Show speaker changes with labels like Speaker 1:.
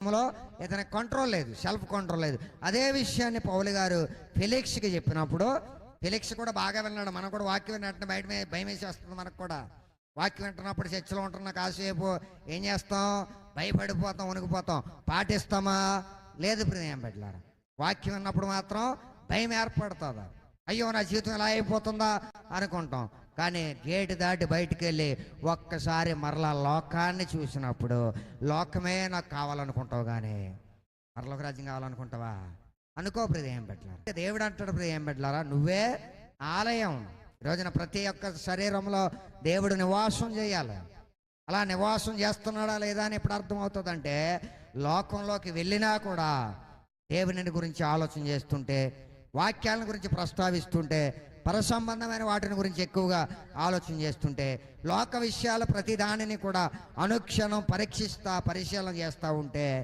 Speaker 1: లో ఇతని కంట్రోల్ లేదు, సెల్ఫ్ కంట్రోల్ లేదు. అదే విషయాన్ని పౌలు గారు ఫెలిక్స్కి చెప్పినప్పుడు ఫెలిక్స్ కూడా బాగా విన్నాడు. మనం కూడా వాక్యం విన్నట్టు బయట భయం వేసేస్తుంది. మనకు కూడా వాక్యం వింటున్నప్పుడు చర్చలో ఉంటున్న కాసేపు ఏం చేస్తాం? భయపడిపోతాం, వణికిపోతాం. పాటిస్తామా? లేదు ప్రియం బిడ్డలారా. వాక్యం విన్నప్పుడు మాత్రం భయం ఏర్పడుతుందా? అయ్యో నా జీవితం ఎలా అయిపోతుందా అనుకుంటాం. కానీ గేటు దాటి బయటికి వెళ్ళి ఒక్కసారి మరలా లోకాన్ని చూసినప్పుడు లోకమే నాకు కావాలనుకుంటావు, కానీ పరలోక రాజ్యం కావాలనుకుంటావా? అనుకో ప్రియం బిడ్డలారా. దేవుడు అంటాడు, ప్రియం బిడ్డలారా, నువ్వే ఆలయం. ఈరోజున ప్రతి ఒక్క శరీరంలో దేవుడు నివాసం చేయాలి. అలా నివాసం చేస్తున్నాడా లేదా అని ఎప్పుడు అర్థమవుతుందంటే, లోకంలోకి వెళ్ళినా కూడా దేవుని గురించి ఆలోచన చేస్తుంటే, వాక్యాలను గురించి ప్రస్తావిస్తుంటే, పరసంబంధమైన వాటిని గురించి ఎక్కువగా ఆలోచన చేస్తుంటే, లోక విషయాలు ప్రతి దానిని కూడా అనుక్షణం పరిశీలన చేస్తూ ఉంటే